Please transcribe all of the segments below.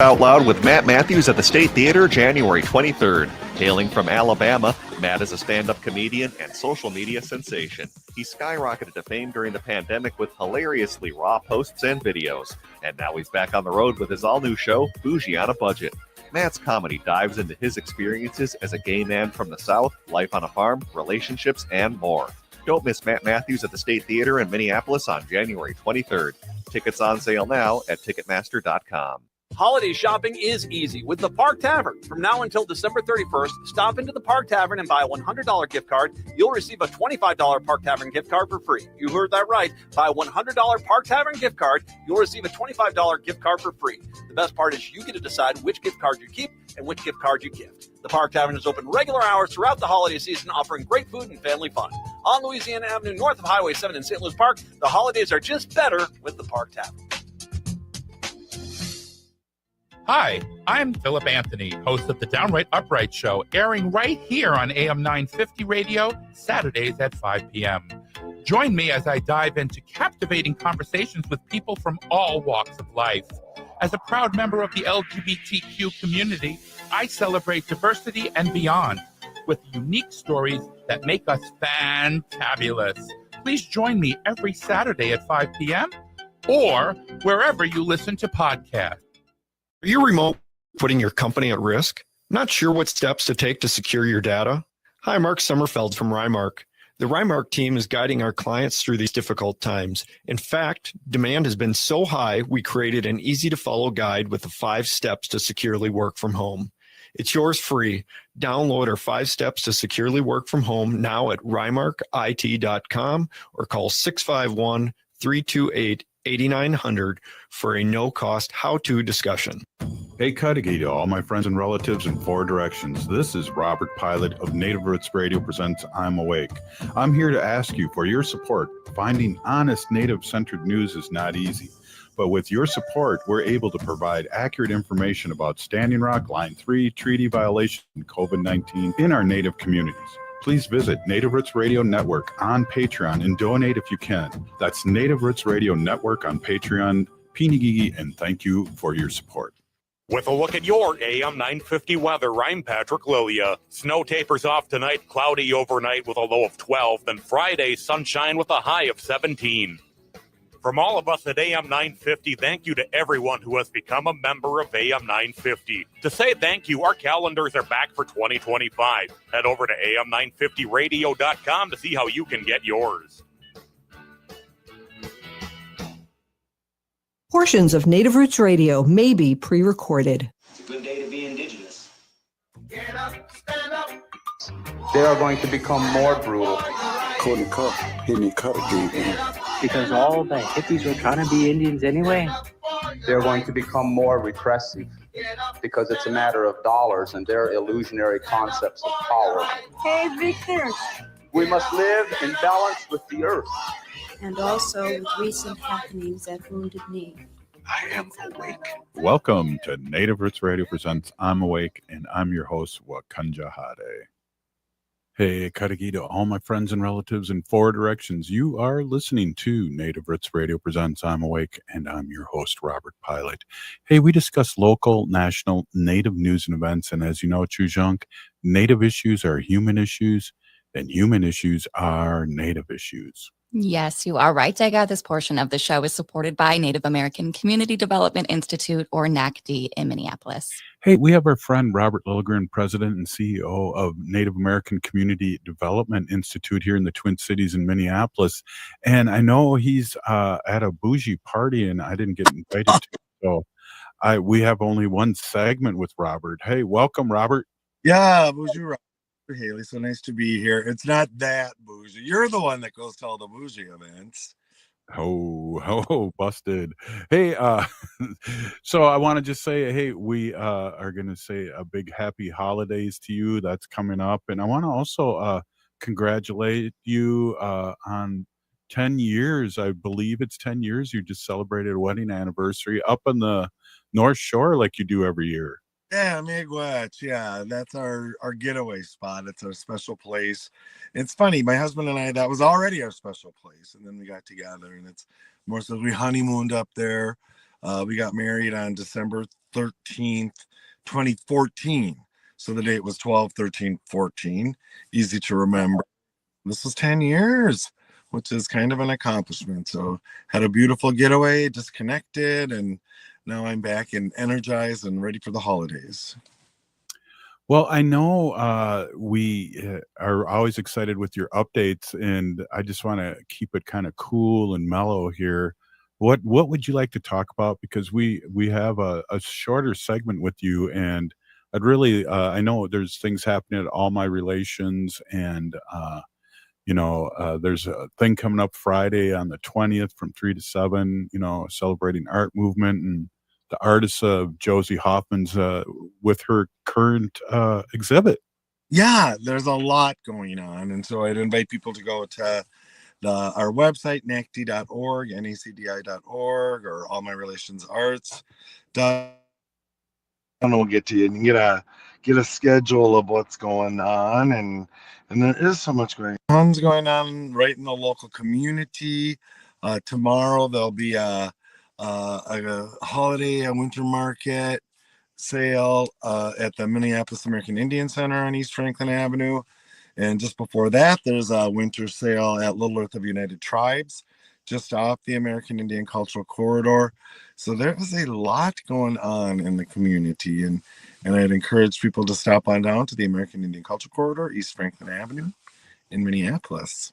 Out Loud with Matt Matthews at the State Theater, January 23rd. Hailing from Alabama, Matt is a stand-up comedian and social media sensation. He skyrocketed to fame during the pandemic with hilariously raw posts and videos. And now he's back on the road with his all-new show, Bougie on a Budget. Matt's comedy dives into his experiences as a gay man from the South, life on a farm, relationships, and more. Don't miss Matt Matthews at the State Theater in Minneapolis on January 23rd. Tickets on sale now at Ticketmaster.com. Holiday shopping is easy with the Park Tavern. From now until December 31st, stop into the Park Tavern and buy a $100 gift card. You'll receive a $25 Park Tavern gift card for free. You heard that right. Buy a $100 Park Tavern gift card. You'll receive a $25 gift card for free. The best part is you get to decide which gift card you keep and which gift card you gift. The Park Tavern is open regular hours throughout the holiday season, offering great food and family fun. On Louisiana Avenue, north of Highway 7 in St. Louis Park, the holidays are just better with the Park Tavern. Hi, I'm Philip Anthony, host of the Downright Upright Show, airing right here on AM 950 radio, Saturdays at 5 p.m. Join me as I dive into captivating conversations with people from all walks of life. As a proud member of the LGBTQ community, I celebrate diversity and beyond with unique stories that make us fantabulous. Please join me every Saturday at 5 p.m. or wherever you listen to podcasts. Are you remote putting your company at risk? Not sure what steps to take to secure your data? Hi, Mark Sommerfeld from Rymark. The Rymark team is guiding our clients through these difficult times. In fact, demand has been so high, we created an easy-to-follow guide with the 5 steps to securely work from home. It's yours free. Download our 5 steps to securely work from home now at rymarkit.com or call 651-328-8900 for a no-cost how-to discussion. Hey, Cudahy to all my friends and relatives in 4 directions. This is Robert Pilot of Native Roots Radio presents I'm Awake. I'm here to ask you for your support. Finding honest Native-centered news is not easy. But with your support, we're able to provide accurate information about Standing Rock, Line 3, treaty violation, and COVID-19 in our Native communities. Please visit Native Roots Radio Network on Patreon and donate if you can. That's Native Roots Radio Network on Patreon. Pinigigi, and thank you for your support. With a look at your AM 950 weather, I'm Patrick Lilia. Snow tapers off tonight, cloudy overnight with a low of 12, then Friday, sunshine with a high of 17. From all of us at AM 950, thank you to everyone who has become a member of AM 950. To say thank you, our calendars are back for 2025. Head over to am950radio.com to see how you can get yours. Portions of Native Roots Radio may be pre-recorded. It's a good day to be indigenous. Get up, stand up. They are going to become more brutal. Cody Cup, hit me cut again. Because all the hippies were trying to be Indians anyway. They're going to become more repressive because it's a matter of dollars and their illusionary concepts of power. Hey, Victor. We must live in balance with the earth. And also with recent happenings at Wounded Knee. I am awake. Welcome to Native Roots Radio presents I'm Awake, and I'm your host, Wakanja Hade. Hey, Cudahy to all my friends and relatives in 4 directions. You are listening to Native Roots Radio presents I'm Awake, and I'm your host, Robert Pilot. Hey, we discuss local, national, Native news and events, and as you know, Chujunk, Native issues are human issues, and human issues are Native issues. Yes, you are right, Dega. This portion of the show is supported by Native American Community Development Institute, or NACDI, in Minneapolis. Hey, we have our friend Robert Lilligren, President and CEO of Native American Community Development Institute here in the Twin Cities in Minneapolis. And I know he's at a bougie party and I didn't get invited to. So we have only one segment with Robert. Hey, welcome, Robert. Yeah, bougie Robert. Haley, so nice to be here. It's not that bougie. You're the one that goes to all the bougie events. Oh, busted. Hey, so I want to just say, hey, we are going to say a big happy holidays to you. That's coming up. And I want to also congratulate you on 10 years. I believe it's 10 years. You just celebrated a wedding anniversary up on the North Shore like you do every year. Yeah, Miigwech. Yeah, that's our getaway spot. It's our special place. It's funny. My husband and I, that was already our special place. And then we got together and it's more so we honeymooned up there. We got married on December 13th, 2014. So the date was 12/13/14. Easy to remember. This was 10 years, which is kind of an accomplishment. So had a beautiful getaway, disconnected, and now I'm back and energized and ready for the holidays. Well, I know we are always excited with your updates, and I just want to keep it kind of cool and mellow here. What would you like to talk about? Because we have a shorter segment with you, and I'd really I know there's things happening at all my relations, and there's a thing coming up Friday on the 20th from 3 to 7. Celebrating art movement and the artists of Josie Hoffman's with her current exhibit. Yeah, there's a lot going on. And so I'd invite people to go to our website, NACDI.org, NACDI.org, or All My Relations Arts. And we'll get to you and get a schedule of what's going on. And there is so much tons going on right in the local community. Tomorrow there'll be a holiday, a winter market sale at the Minneapolis American Indian Center on East Franklin Avenue. And just before that, there's a winter sale at Little Earth of United Tribes, just off the American Indian Cultural Corridor. So there is a lot going on in the community. And I'd encourage people to stop on down to the American Indian Cultural Corridor, East Franklin Avenue in Minneapolis.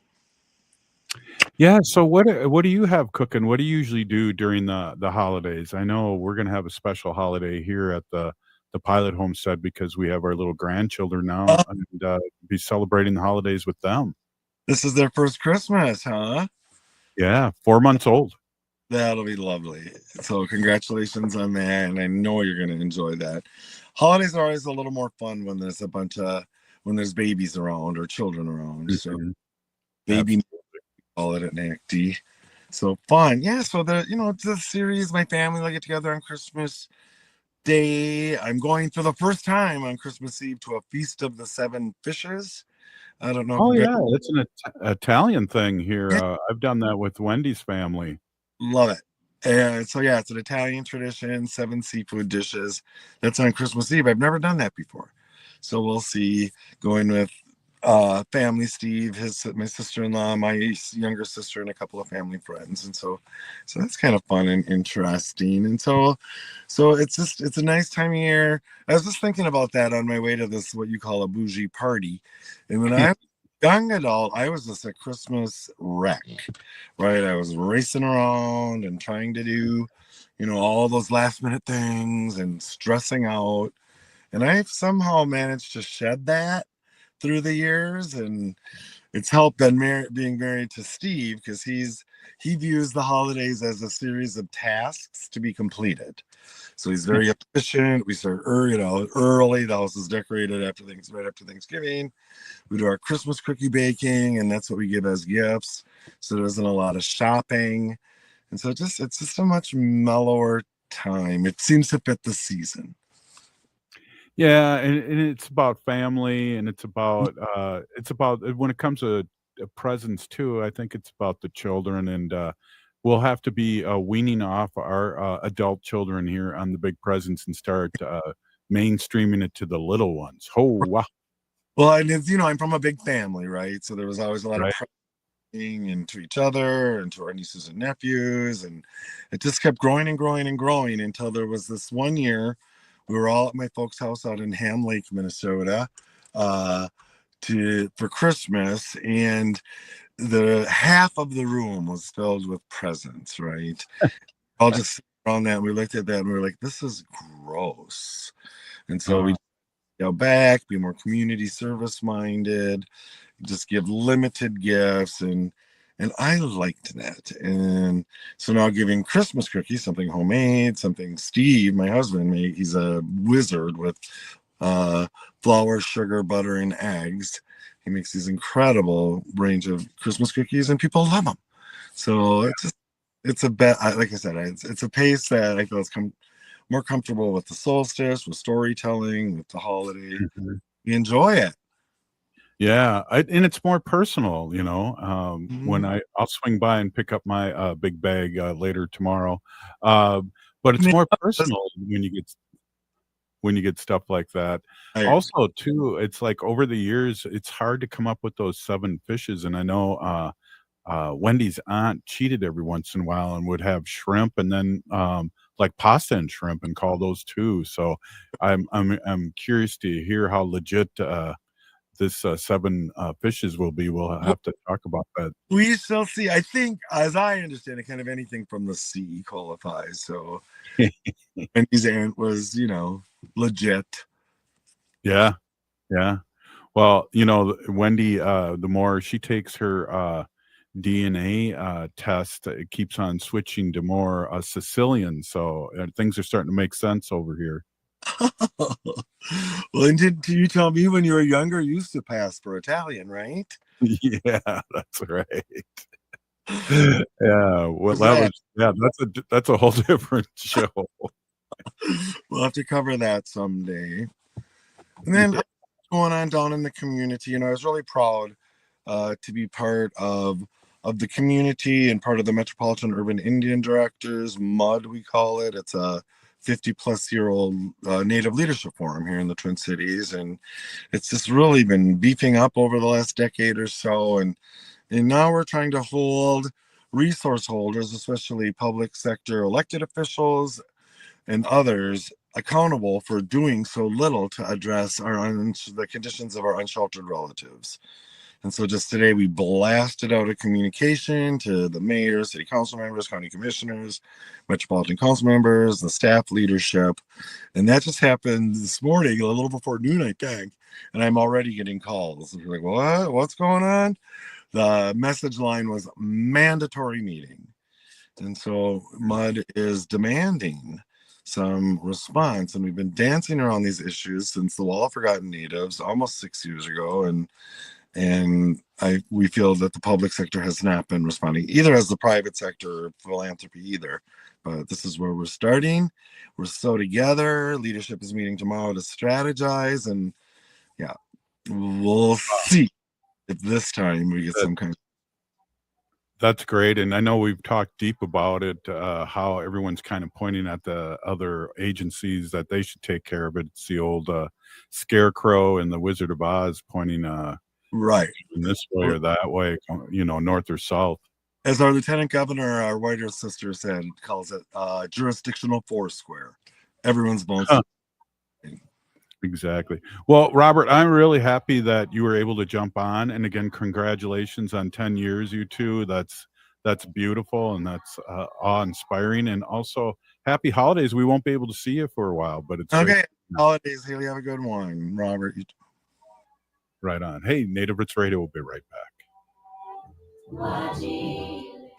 Yeah. So what do you have cooking? What do you usually do during the holidays? I know we're going to have a special holiday here at the Pilot Homestead because we have our little grandchildren now and be celebrating the holidays with them. This is their first Christmas, huh? Yeah. 4 months old. That'll be lovely. So congratulations on that. And I know you're going to enjoy that. Holidays are always a little more fun when there's when there's babies around or children around. So baby, call it at NACDI. So fun. Yeah. So it's a series. My family will get together on Christmas Day. I'm going for the first time on Christmas Eve to a Feast of the Seven Fishes. I don't know. Oh yeah, it's an Italian thing here. I've done that with Wendy's family. Love it. And so yeah, it's an Italian tradition, 7 seafood dishes. That's on Christmas Eve. I've never done that before. So we'll see. Going with family, Steve, my sister-in-law, my younger sister, and a couple of family friends. And so that's kind of fun and interesting. And so it's a nice time of year. I was just thinking about that on my way to this, what you call a bougie party. And when I was a young adult, I was just a Christmas wreck, right? I was racing around and trying to do, all those last minute things and stressing out. And I've somehow managed to shed that through the years, and it's helped being married to Steve because he views the holidays as a series of tasks to be completed. So he's very efficient. We start early. The house is decorated right after Thanksgiving. We do our Christmas cookie baking, and that's what we give as gifts. So there isn't a lot of shopping, and so it's just a much mellower time. It seems to fit the season. Yeah, and it's about family, and it's about when it comes to presents too. I think it's about the children, and we'll have to be weaning off our adult children here on the big presents and start mainstreaming it to the little ones. Oh wow! Well, and it's, I'm from a big family, right? So there was always a lot of pressing into each other and to our nieces and nephews, and it just kept growing and growing and growing until there was this one year. We were all at my folks' house out in Ham Lake, Minnesota, for Christmas, and the half of the room was filled with presents, right? All just sitting around that, and we looked at that, and we were like, "This is gross." And so we go back, be more community service minded, just give limited gifts, and I liked that. And so now giving Christmas cookies, something homemade, something Steve, my husband, made. He's a wizard with flour, sugar, butter, and eggs. He makes these incredible range of Christmas cookies, and people love them. So it's a bet. Like I said, it's a pace that I feel is more comfortable with the solstice, with storytelling, with the holiday. You enjoy it. Yeah, and it's more personal, when I'll swing by and pick up my big bag later tomorrow. But it's more personal when you get when you get stuff like that. Also, too, it's like over the years, it's hard to come up with those 7 fishes. And I know Wendy's aunt cheated every once in a while and would have shrimp and then like pasta and shrimp and call those 2. So I'm curious to hear how legit this 7 fishes will be. We'll have to talk about that. We shall see. I think, as I understand it, kind of anything from the sea qualifies. So Wendy's aunt was, legit. Yeah. Well, Wendy, the more she takes her DNA test, it keeps on switching to more Sicilian. So things are starting to make sense over here. Well, and did you tell me when you were younger, you used to pass for Italian, right? Yeah, that's right. Yeah, well, that's a whole different show. We'll have to cover that someday. And then what's going on down in the community, I was really proud to be part of the community and part of the Metropolitan Urban Indian Directors, MUD we call it. It's a 50-plus-year-old Native Leadership Forum here in the Twin Cities, and it's just really been beefing up over the last decade or so, and now we're trying to hold resource holders, especially public sector elected officials and others, accountable for doing so little to address the conditions of our unsheltered relatives. And so just today we blasted out a communication to the mayor, city council members, county commissioners, metropolitan council members, the staff leadership. And that just happened this morning, a little before noon, I think. And I'm already getting calls. And you're like, what? What's going on? The message line was mandatory meeting. And so MUD is demanding some response. And we've been dancing around these issues since the Wall of Forgotten Natives almost 6 years ago. And we feel that the public sector has not been responding, either as the private sector or philanthropy either. But this is where we're starting. We're so together. Leadership is meeting tomorrow to strategize. And yeah, we'll see if this time we get some kind of... That's great. And I know we've talked deep about it, how everyone's kind of pointing at the other agencies that they should take care of it. It's the old Scarecrow and the Wizard of Oz pointing right in this way or that way, north or south. As our lieutenant governor, our whiter sister said, calls it jurisdictional foursquare. Everyone's bones. Exactly. Well, Robert, I'm really happy that you were able to jump on. And again, congratulations on 10 years, you two. That's beautiful, and that's awe-inspiring. And also, happy holidays. We won't be able to see you for a while, but it's okay. Holidays, Haley. Have a good one, Robert. Right on. Hey, Native Roots Radio will be right back.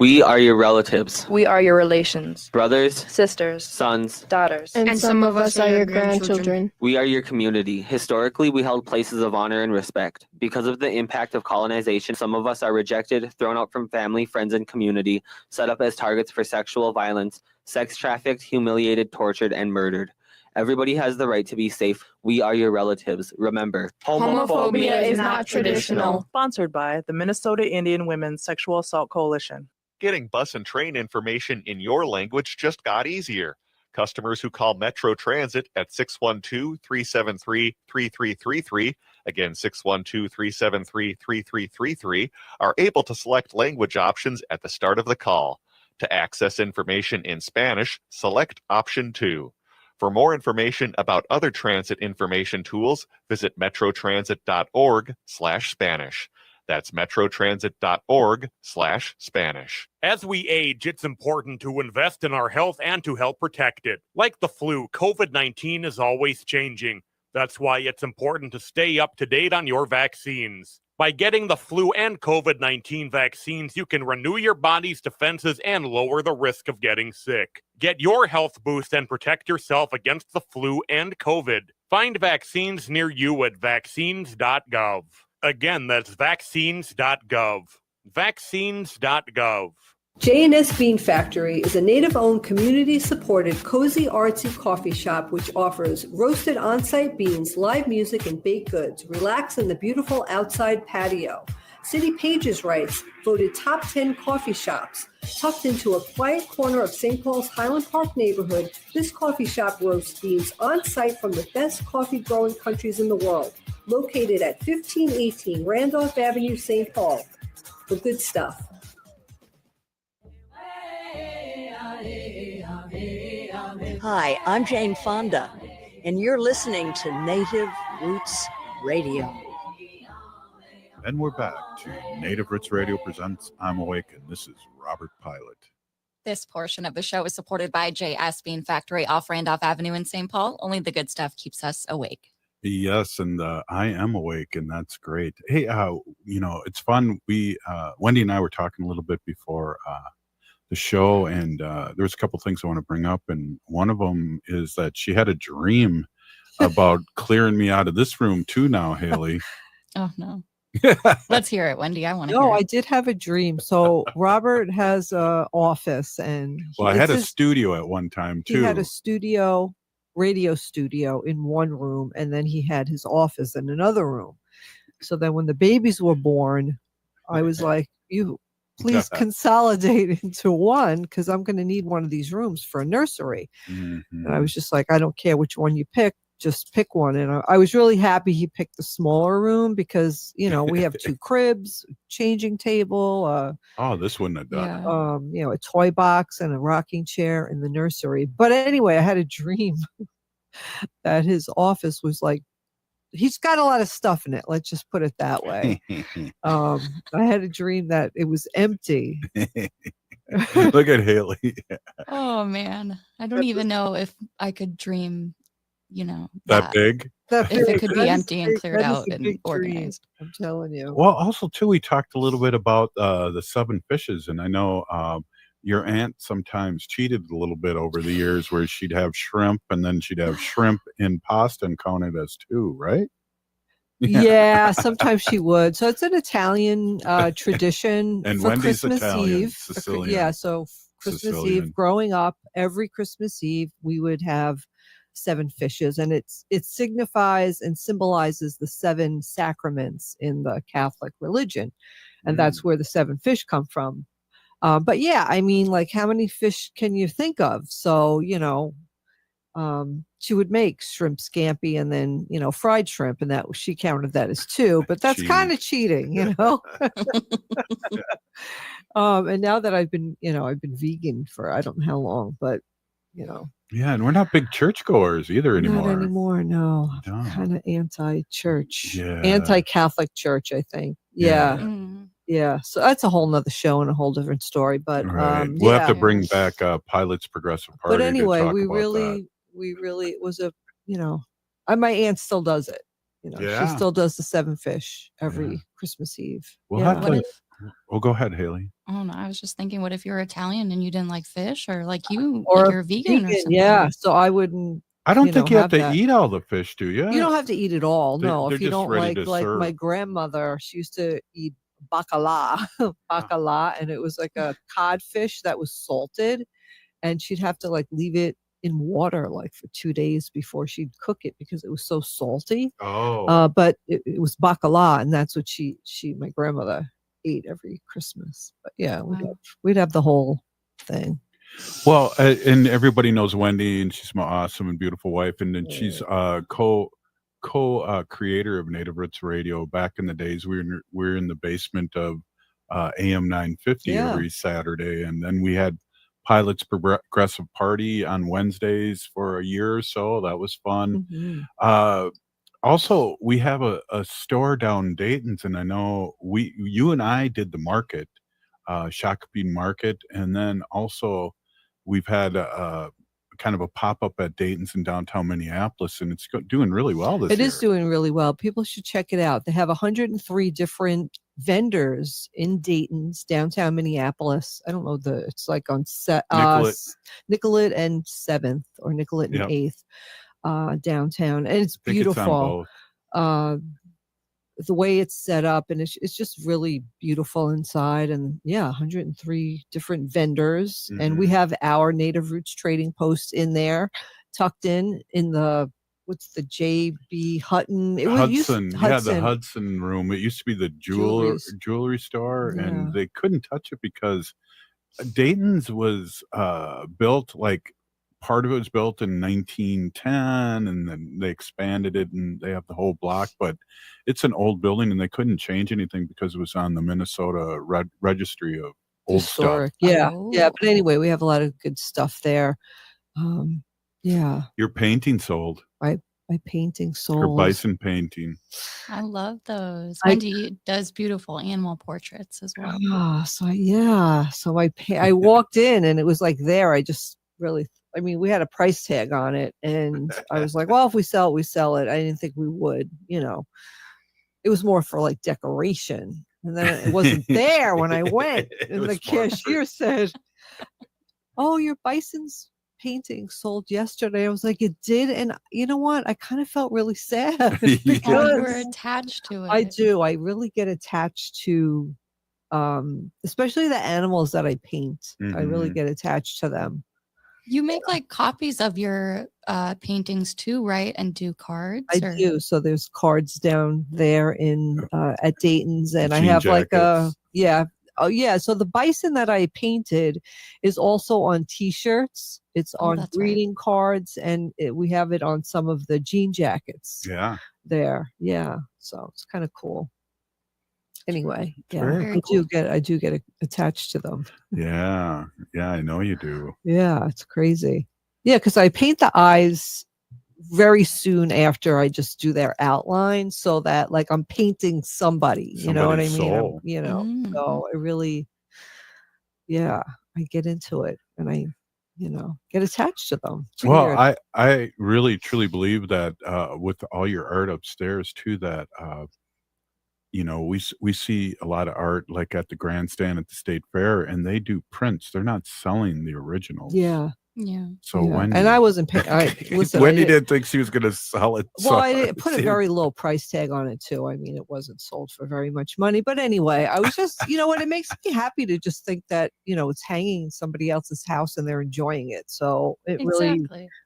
We are your relatives. We are your relations. Brothers, sisters, sons, daughters. And some of us are your grandchildren. We are your community. Historically, we held places of honor and respect. Because of the impact of colonization, some of us are rejected, thrown out from family, friends, and community, set up as targets for sexual violence, sex trafficked, humiliated, tortured, and murdered. Everybody has the right to be safe. We are your relatives. Remember, homophobia is not traditional. Sponsored by the Minnesota Indian Women's Sexual Assault Coalition. Getting bus and train information in your language just got easier. Customers who call Metro Transit at 612-373-3333, again 612-373-3333, are able to select language options at the start of the call. To access information in Spanish, select option 2. For more information about other transit information tools, visit metrotransit.org/Spanish. That's metrotransit.org/Spanish. As we age, it's important to invest in our health and to help protect it. Like the flu, COVID-19 is always changing. That's why it's important to stay up to date on your vaccines. By getting the flu and COVID-19 vaccines, you can renew your body's defenses and lower the risk of getting sick. Get your health boost and protect yourself against the flu and COVID. Find vaccines near you at vaccines.gov. Again, that's vaccines.gov. Vaccines.gov. J&S Bean Factory is a Native-owned, community-supported, cozy, artsy coffee shop which offers roasted on-site beans, live music, and baked goods. Relax in the beautiful outside patio. City Pages writes, voted top 10 coffee shops. Tucked into a quiet corner of St. Paul's Highland Park neighborhood, this coffee shop roasts beans on site from the best coffee growing countries in the world. Located at 1518 Randolph Avenue, St. Paul. The good stuff. Hi, I'm Jane Fonda, and you're listening to Native Roots Radio. And we're back to Native Roots Radio presents I'm Awake, and this is Robert Pilot. This portion of the show is supported by J.S. Bean Factory off Randolph Avenue in St. Paul. Only the good stuff keeps us awake. Yes, and I am awake, and that's great. Hey, it's fun. Wendy and I were talking a little bit before the show, and there's a couple things I want to bring up, and one of them is that she had a dream about clearing me out of this room too now, Haley. Oh, no. Let's hear it, Wendy. I want to No, hear it. I did have a dream. So Robert has an office, and Well, I had a studio at one time too. He had a radio studio in one room, and then he had his office in another room. So then when the babies were born, I was like, you please consolidate into one, because I'm going to need one of these rooms for a nursery. Mm-hmm. And I was just like, I don't care which one you pick, just pick one. And I was really happy he picked the smaller room because, we have 2 cribs, changing table, this wouldn't have done it. A toy box and a rocking chair in the nursery. But anyway, I had a dream that his office was like, he's got a lot of stuff in it. Let's just put it that way. I had a dream that it was empty. Look at Haley. Oh, man. I don't even know if I could dream, that big. If it could be empty and cleared out and organized. I'm telling you. Well, also, too, we talked a little bit about the 7 fishes, and I know your aunt sometimes cheated a little bit over the years where she'd have shrimp, and then she'd have shrimp in pasta and count it as 2, right? Yeah, sometimes she would. So it's an Italian tradition and for Wendy's Christmas Italian, Eve. Sicilian. Yeah, so Christmas Sicilian. Eve, growing up, every Christmas Eve, we would have 7 fishes, and it signifies and symbolizes the 7 sacraments in the Catholic religion, and that's where the 7 fish come from. But yeah, I mean, like, how many fish can you think of? So, she would make shrimp scampi and then, fried shrimp, and she counted that as 2, but that's kind of cheating, and now that I've been vegan for I don't know how long, but, Yeah, and we're not big churchgoers either anymore. Not anymore, no. Kind of anti-church, anti-Catholic church, I think. Yeah. Yeah, so that's a whole nother show and a whole different story. But we'll have to bring back Pilot's Progressive Party. But anyway, to talk we about really it was my aunt still does it. She still does the 7 fish every Christmas Eve. We'll have to. Go ahead, Haley. Oh no, I was just thinking, what if you're Italian and you didn't like fish, or like you're vegan or something? Yeah, so I wouldn't. I don't think you have to eat all the fish, do you? You don't have to eat it all. No, They're if you just don't ready like to serve. my grandmother, she used to eat bacala, and it was like a codfish that was salted, and she'd have to leave it in water for 2 days before she'd cook it because it was so salty. But it was bacala, and that's what my grandmother ate every Christmas. But yeah, we'd have the whole thing. Well, and everybody knows Wendy, and she's my awesome and beautiful wife, and then she's co-creator of Native Roots Radio. Back in the days, we were in the basement of AM 950 every Saturday, and then we had Pilot's Progressive Party on Wednesdays for a year or so. That was fun. Mm-hmm. Also, we have a store down in Dayton's, and I know you and I did the market, Shakopee Market, and then also we've had kind of a pop-up at Dayton's in downtown Minneapolis, and it's doing really well this year. It is doing really well. People should check it out. They have 103 different vendors in Dayton's, downtown Minneapolis. I don't know it's like on Nicollet and 7th or Nicollet and 8th downtown, and it's beautiful. The way it's set up, and it's just really beautiful inside, and 103 different vendors, and we have our Native Roots Trading Post in there, tucked in the what's the JB Hutton? Hudson. The Hudson room. It used to be the jewelry store, and they couldn't touch it because Dayton's was built, like, part of it was built in 1910, and then they expanded it, and they have the whole block. But it's an old building, and they couldn't change anything because it was on the Minnesota Registry of Old Historic. Stuff. Yeah. Yeah. Oh. But anyway, we have a lot of good stuff there. Yeah. Your painting sold. My painting Her sold. bison painting. I love those. Wendy does beautiful animal portraits as well. So I walked in and it was like there. I just really, I mean, we had a price tag on it, and I was like, well, if we sell it, we sell it. I didn't think we would, it was more for like decoration. And then it wasn't there when I went, and the cashier said, "Oh, your bison's painting sold yesterday." I was like, "It did?" And you know what? I kind of felt really sad You because were attached to it. I do. I really get attached to, especially the animals that I paint. I really get attached to them. You make like copies of your paintings too, right? And do cards? I do. So there's cards down there in at Dayton's, and I Jean have like jackets. Oh yeah. So the bison that I painted is also on T-shirts. It's on that's greeting cards, and we have it on some of the jean jackets. Yeah. There. Yeah. So it's kind of cool. Anyway, yeah, Very I do get attached to them. Yeah. Yeah, I know you do. Yeah, it's crazy. Yeah, because I paint the eyes very soon after I just do their outline, so that like I'm painting somebody. You know what I Somebody's mean? soul. So I really, I get into it, and I, get attached to them. It's Well, weird. I really truly believe that with all your art upstairs too, that we see a lot of art like at the grandstand at the state fair, and they do prints. They're not selling the originals. Yeah. Yeah. So Yeah. Wendy, And I wasn't paying. Listen, Wendy didn't think she was going to sell it. Well, I didn't put a very low price tag on it too. I mean, it wasn't sold for very much money. But anyway, I was just, what, it makes me happy to just think that, it's hanging in somebody else's house and they're enjoying it. So it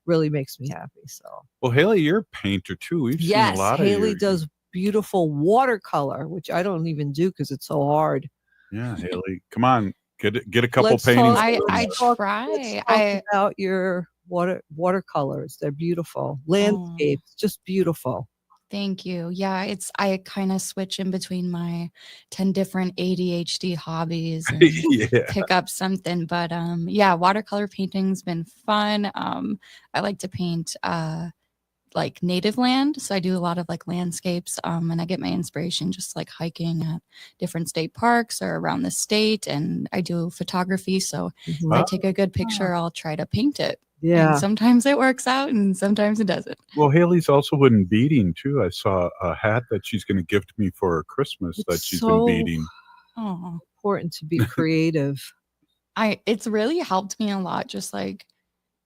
really makes me happy. So Well, Haley, you're a painter too. We've seen a lot of Haley does beautiful watercolor, which I don't even do because it's so hard. Yeah, Haley, come on, get a couple Let's paintings. I Let's try. talk about your watercolors. They're beautiful. Landscapes, just beautiful. Thank you. Yeah, I kind of switch in between my 10 different ADHD hobbies and pick up something. But watercolor painting's been fun. I like to paint like native land. So I do a lot of like landscapes, and I get my inspiration just like hiking at different state parks or around the state. And I do photography. So if I take a good picture, I'll try to paint it. Yeah. And sometimes it works out and sometimes it doesn't. Well, Haley's also been beading too. I saw a hat that she's going to gift me for Christmas that she's been beading. Oh, important to be creative. It's really helped me a lot. Just like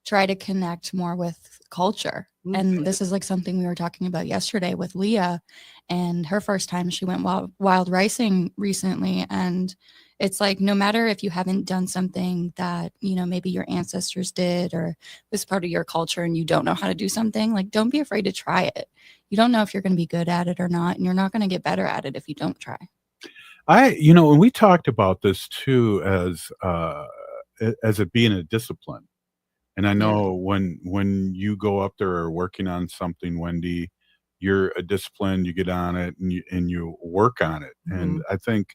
try to connect more with culture. And this is like something we were talking about yesterday with Leah, and her first time she went wild ricing recently. And it's like, no matter if you haven't done something that, maybe your ancestors did or was part of your culture and you don't know how to do something, like, don't be afraid to try it. You don't know if you're going to be good at it or not. And you're not going to get better at it if you don't try. And we talked about this too as it being a discipline. And I know when you go up there working on something, Wendy, you're a discipline, you get on it and you work on it. Mm-hmm. And I think,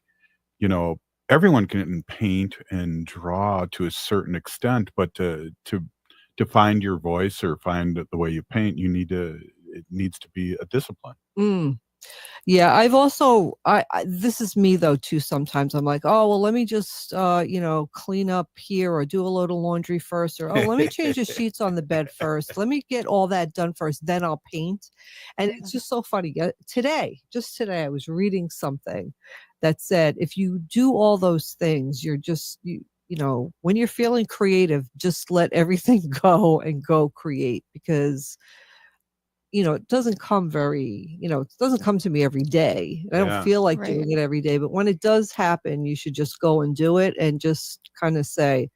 everyone can paint and draw to a certain extent, but to find your voice or find the way you paint, it needs to be a discipline. Yeah, I've also, this is me though too. Sometimes I'm like, oh, well, let me just, clean up here or do a load of laundry first, or, oh, let me change the sheets on the bed first. Let me get all that done first. Then I'll paint. And it's just so funny. Today, I was reading something that said, if you do all those things, you're just, when you're feeling creative, just let everything go and go create, because it doesn't come it doesn't come to me every day. I don't feel like doing it every day, but when it does happen, you should just go and do it and just kind of say,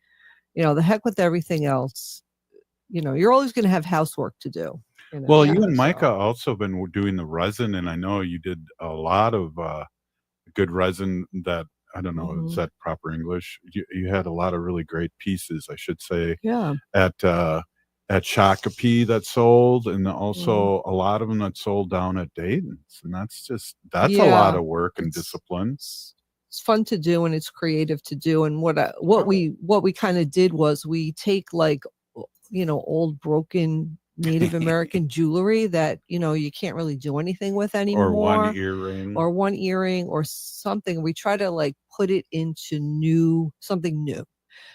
the heck with everything else. You're always going to have housework to do. Well, you and Micah also been doing the resin, and I know you did a lot of good resin that I don't know, is that proper English? You had a lot of really great pieces, I should say. Yeah. At Shakopee that sold, and also a lot of them that sold down at Dayton's, and that's a lot of work and discipline. It's fun to do and it's creative to do. And what we kind of did was we take like, old broken Native American jewelry that you can't really do anything with anymore, or one earring or something. We try to like put it into something new.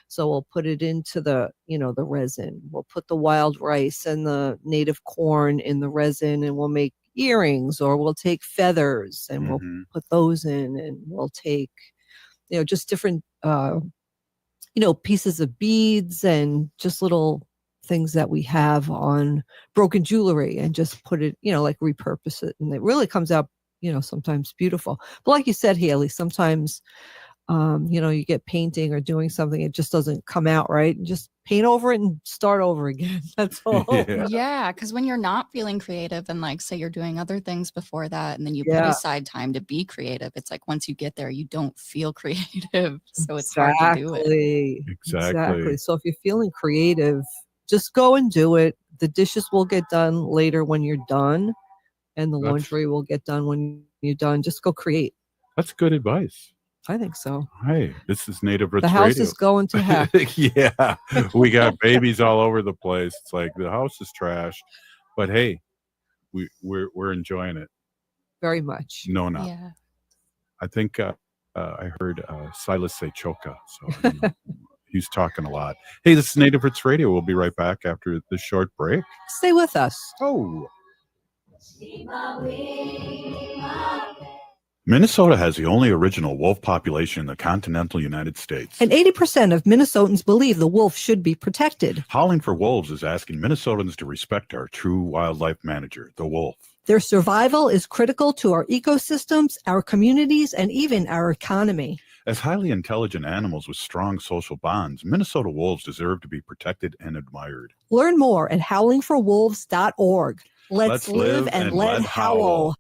So we'll put it into the resin. We'll put the wild rice and the native corn in the resin, and we'll make earrings, or we'll take feathers and we'll put those in, and we'll take, just different, pieces of beads and just little things that we have on broken jewelry and just put it, like repurpose it. And it really comes out, sometimes beautiful. But like you said, Haley, sometimes you get painting or doing something, it just doesn't come out right. And just paint over it and start over again. That's all. Yeah, because when you're not feeling creative and like say you're doing other things before that, and then you put aside time to be creative, it's like once you get there, you don't feel creative. So it's hard to do it. Exactly. So if you're feeling creative, just go and do it. The dishes will get done later when you're done, and the laundry will get done when you're done. Just go create. That's good advice. I think so. Hey, this is Native Roots Radio. The house Radio. is going to heck. Yeah, we got babies all over the place. It's like the house is trash, but hey, we're enjoying it very much. No. Yeah. I think I heard Silas say choka, so he's talking a lot. Hey, this is Native Roots Radio. We'll be right back after this short break. Stay with us. Oh. Minnesota has the only original wolf population in the continental United States. And 80% of Minnesotans believe the wolf should be protected. Howling for Wolves is asking Minnesotans to respect our true wildlife manager, the wolf. Their survival is critical to our ecosystems, our communities, and even our economy. As highly intelligent animals with strong social bonds, Minnesota wolves deserve to be protected and admired. Learn more at howlingforwolves.org. Let's live and let howl.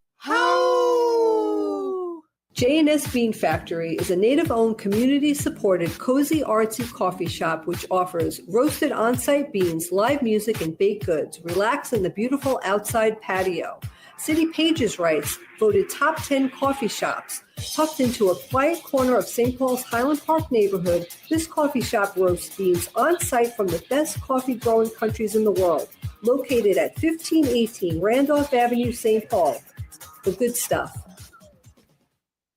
J&S Bean Factory is a native-owned, community-supported, cozy, artsy coffee shop which offers roasted on-site beans, live music, and baked goods. Relax in the beautiful outside patio. City Pages writes, voted top 10 coffee shops. Tucked into a quiet corner of St. Paul's Highland Park neighborhood, this coffee shop roasts beans on-site from the best coffee-growing countries in the world. Located at 1518 Randolph Avenue, St. Paul. The good stuff.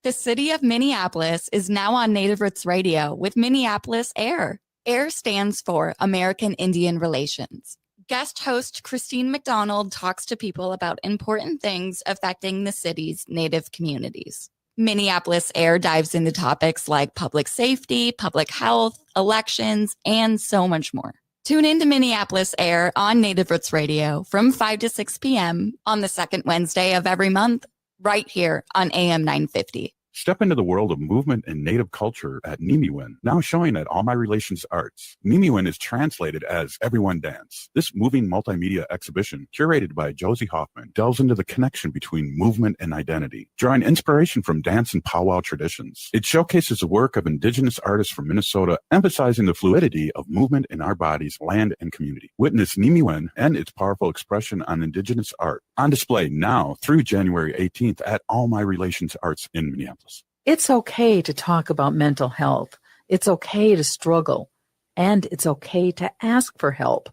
The city of Minneapolis is now on Native Roots Radio with Minneapolis AIR. AIR stands for American Indian Relations. Guest host Christine McDonald talks to people about important things affecting the city's Native communities. Minneapolis AIR dives into topics like public safety, public health, elections, and so much more. Tune in to Minneapolis AIR on Native Roots Radio from 5 to 6 p.m. on the second Wednesday of every month, right here on AM 950. Step into the world of movement and Native culture at Nimiwin, now showing at All My Relations Arts. Nimiwin is translated as Everyone Dance. This moving multimedia exhibition, curated by Josie Hoffman, delves into the connection between movement and identity, drawing inspiration from dance and powwow traditions. It showcases the work of Indigenous artists from Minnesota, emphasizing the fluidity of movement in our bodies, land, and community. Witness Nimiwin and its powerful expression on Indigenous art, on display now through January 18th at All My Relations Arts in Minneapolis. It's okay to talk about mental health. It's okay to struggle. And it's okay to ask for help.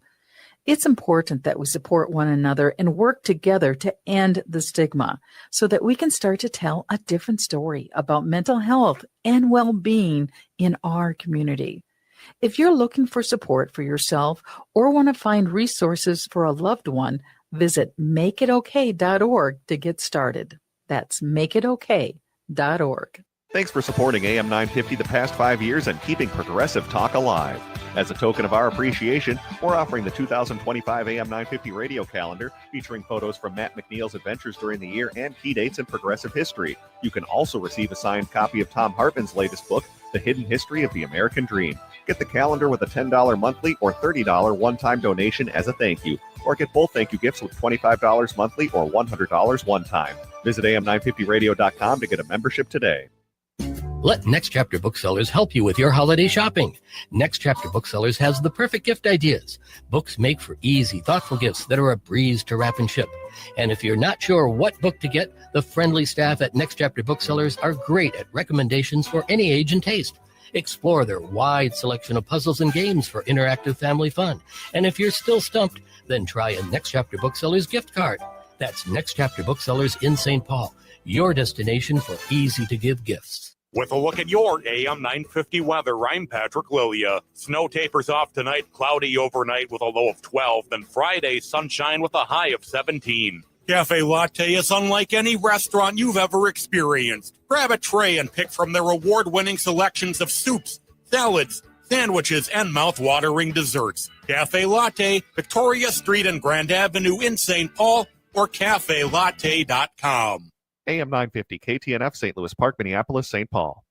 It's important that we support one another and work together to end the stigma so that we can start to tell a different story about mental health and well-being in our community. If you're looking for support for yourself or want to find resources for a loved one, visit makeitokay.org to get started. That's makeitokay.org. Thanks for supporting AM 950 the past 5 years and keeping progressive talk alive. As a token of our appreciation, we're offering the 2025 AM 950 radio calendar featuring photos from Matt McNeil's adventures during the year and key dates in progressive history. You can also receive a signed copy of Tom Hartman's latest book, The Hidden History of the American Dream. Get the calendar with a $10 monthly or $30 one-time donation as a thank you, or get both thank you gifts with $25 monthly or $100 one time. Visit am950radio.com to get a membership today. Let Next Chapter Booksellers help you with your holiday shopping. Next Chapter Booksellers has the perfect gift ideas. Books make for easy, thoughtful gifts that are a breeze to wrap and ship. And if you're not sure what book to get, the friendly staff at Next Chapter Booksellers are great at recommendations for any age and taste. Explore their wide selection of puzzles and games for interactive family fun. And if you're still stumped, then try a Next Chapter Booksellers gift card. That's Next Chapter Booksellers in St. Paul, your destination for easy-to-give gifts. With a look at your AM 950 weather, I'm Patrick Lilia. Snow tapers off tonight, cloudy overnight with a low of 12. Then Friday, sunshine with a high of 17. Cafe Latte is unlike any restaurant you've ever experienced. Grab a tray and pick from their award-winning selections of soups, salads, sandwiches, and mouth-watering desserts. Cafe Latte, Victoria Street and Grand Avenue in St. Paul, or cafelatte.com. AM 950, KTNF, St. Louis Park, Minneapolis, St. Paul.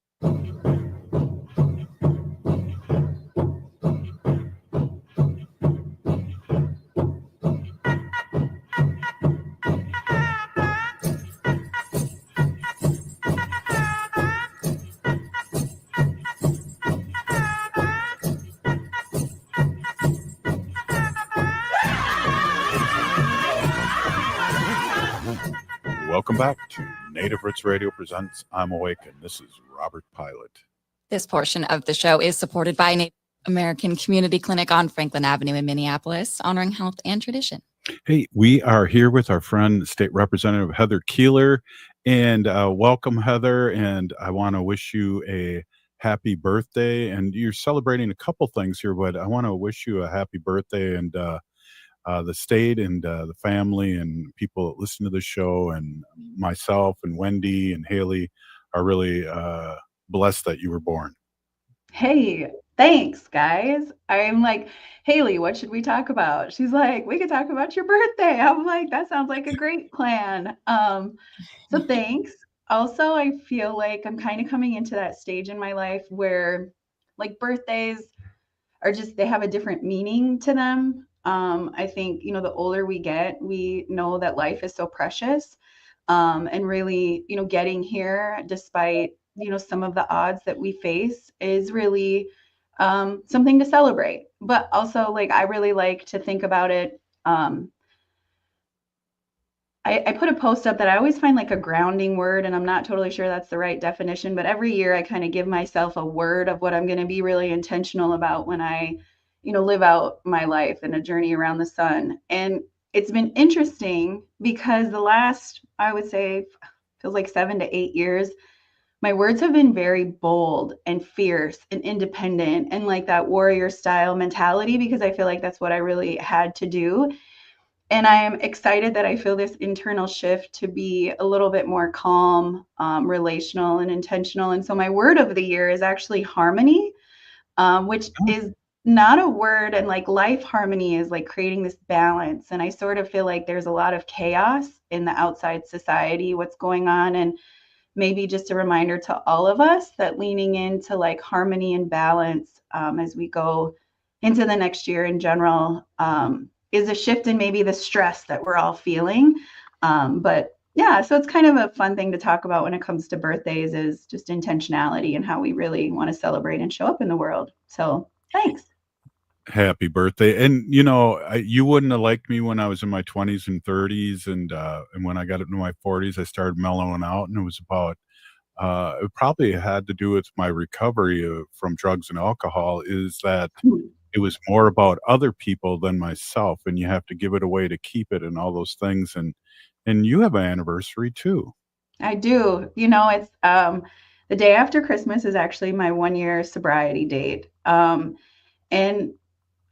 Welcome back to Native Roots Radio presents I'm Awake, and this is Robert Pilot. This portion of the show is supported by Native American Community Clinic on Franklin Avenue in Minneapolis, honoring health and tradition. Hey, we are here with our friend, State Representative Heather Keeler, and welcome, Heather, and I want to wish you a happy birthday, and you're celebrating a couple things here, but I want to wish you a happy birthday, and the state and the family and people that listen to the show and myself and Wendy and Haley are really blessed that you were born. Hey, thanks, guys. I'm like, Haley, what should we talk about? She's like, we could talk about your birthday. I'm like, that sounds like a great plan. So thanks. Also, I feel like I'm kind of coming into that stage in my life where like birthdays are just, they have a different meaning to them. I think, you know, the older we get, we know that life is so precious. And really, you know, getting here despite, you know, some of the odds that we face is really something to celebrate. But also, like, I really like to think about it. I put a post up that I always find like a grounding word, and I'm not totally sure that's the right definition, but every year I kind of give myself a word of what I'm going to be really intentional about when I, you know, live out my life and a journey around the sun. And it's been interesting because the last, I would say, feels like 7 to 8 years, my words have been very bold and fierce and independent and like that warrior style mentality, because I feel like that's what I really had to do. And I am excited that I feel this internal shift to be a little bit more calm, relational, and intentional. And so my word of the year is actually harmony, which is not a word. And like life harmony is like creating this balance. And I sort of feel like there's a lot of chaos in the outside society, what's going on. And maybe just a reminder to all of us that leaning into like harmony and balance as we go into the next year in general is a shift in maybe the stress that we're all feeling. But yeah, so it's kind of a fun thing to talk about when it comes to birthdays, is just intentionality and how we really want to celebrate and show up in the world. So thanks. Happy birthday. And you know, you wouldn't have liked me when I was in my 20s and 30s, and when I got into my 40s I started mellowing out, and it was about it probably had to do with my recovery from drugs and alcohol, is that it was more about other people than myself, and you have to give it away to keep it and all those things. And you have an anniversary too. I do. You know, it's the day after Christmas is actually my 1-year sobriety date. And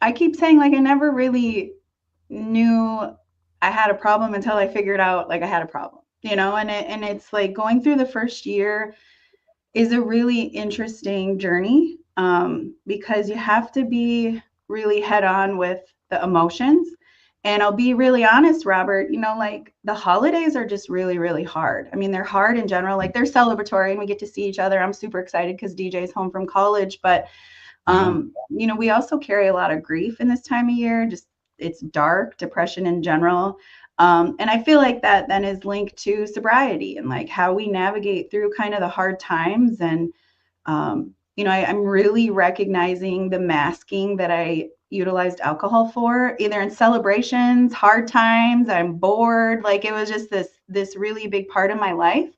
I keep saying, like, I never really knew I had a problem until I figured out like I had a problem, you know, and it's like going through the first year is a really interesting journey because you have to be really head on with the emotions. And I'll be really honest, Robert, you know, like the holidays are just really, really hard. I mean, they're hard in general, like they're celebratory and we get to see each other. I'm super excited because DJ's home from college, but you know, we also carry a lot of grief in this time of year. Just it's dark, depression in general. And I feel like that then is linked to sobriety and like how we navigate through kind of the hard times. And I'm really recognizing the masking that I utilized alcohol for, either in celebrations, hard times, I'm bored. Like it was just this really big part of my life.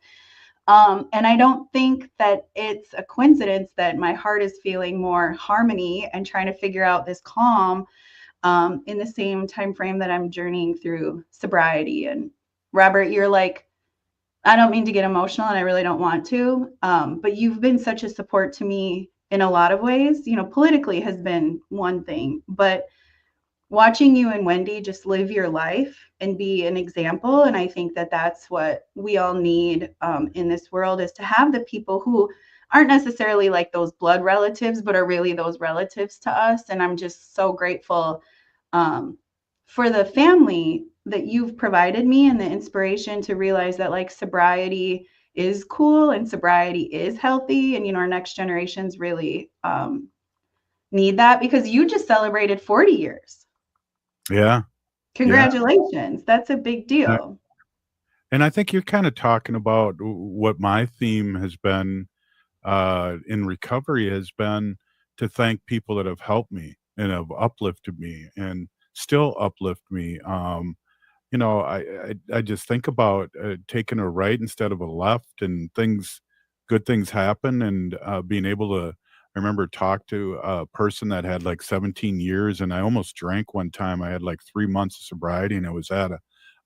And I don't think that it's a coincidence that my heart is feeling more harmony and trying to figure out this calm in the same time frame that I'm journeying through sobriety. And Robert, you're like, I don't mean to get emotional and I really don't want to, but you've been such a support to me in a lot of ways. Politically has been one thing, but watching you and Wendy just live your life and be an example. And I think that that's what we all need in this world, is to have the people who aren't necessarily like those blood relatives, but are really those relatives to us. And I'm just so grateful for the family that you've provided me and the inspiration to realize that like sobriety is cool and sobriety is healthy. And, our next generations really need that, because you just celebrated 40 years. Yeah. Congratulations. That's a big deal. And I think you're kind of talking about what my theme has been in recovery, has been to thank people that have helped me and have uplifted me and still uplift me. I just think about taking a right instead of a left, and good things happen, and being able to. I remember talk to a person that had like 17 years, and I almost drank one time. I had like 3 months of sobriety, and I was at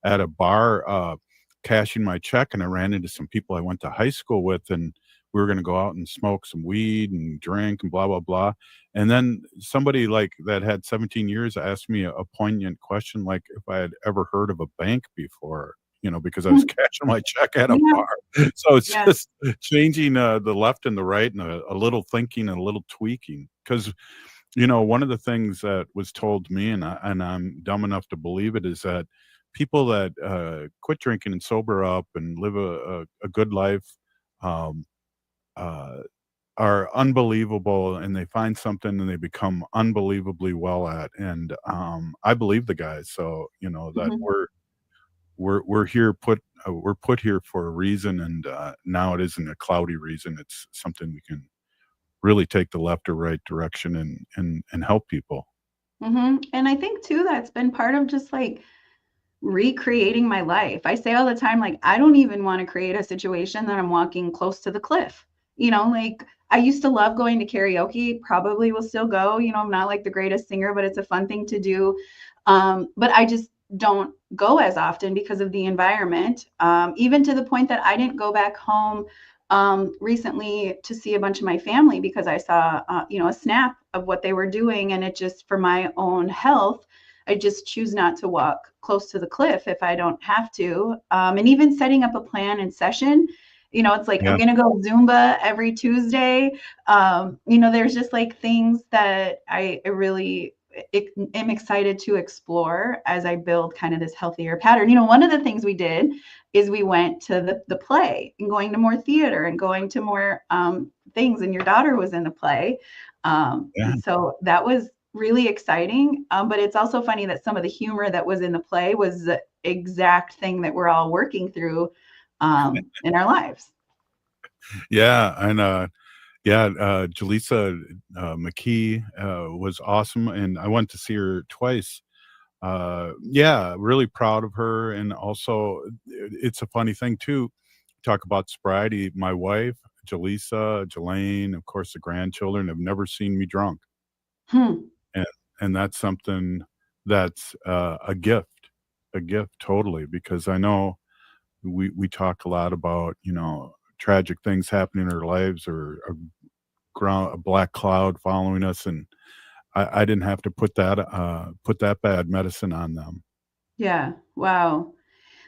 a bar cashing my check, and I ran into some people I went to high school with, and we were going to go out and smoke some weed and drink and blah blah blah. And then somebody like that had 17 years asked me a poignant question, like if I had ever heard of a bank before, because I was cashing my check at a bar. So it's just changing the left and the right, and a little thinking and a little tweaking. Because, one of the things that was told me, and I'm dumb enough to believe it, is that people that quit drinking and sober up and live a good life are unbelievable, and they find something and they become unbelievably well at. And I believe the guys. So, that we're here we're put here for a reason, and now it isn't a cloudy reason. It's something we can really take the left or right direction and help people. And I think too, that's been part of just like recreating my life. I say all the time, like, I don't even want to create a situation that I'm walking close to the cliff. Like I used to love going to karaoke, probably will still go. I'm not like the greatest singer, but it's a fun thing to do. But I just don't go as often because of the environment, even to the point that I didn't go back home recently to see a bunch of my family because I saw, a snap of what they were doing. And it just, for my own health, I just choose not to walk close to the cliff if I don't have to. And even setting up a plan and session, it's like, I'm going to go Zumba every Tuesday. There's just like things that I really am excited to explore as I build kind of this healthier pattern. One of the things we did is we went to the play and going to more theater and going to more things. And your daughter was in the play. And so that was really exciting. But it's also funny that some of the humor that was in the play was the exact thing that we're all working through in our lives. Yeah. And Jaleesa McKee was awesome, and I went to see her twice. Really proud of her. And also, it's a funny thing too, talk about sobriety. My wife, Jaleesa, Jelaine, of course, the grandchildren have never seen me drunk. And that's something that's a gift totally, because I know we talk a lot about, tragic things happening in our lives, or a black cloud following us, and I didn't have to put that bad medicine on them. Yeah. Wow.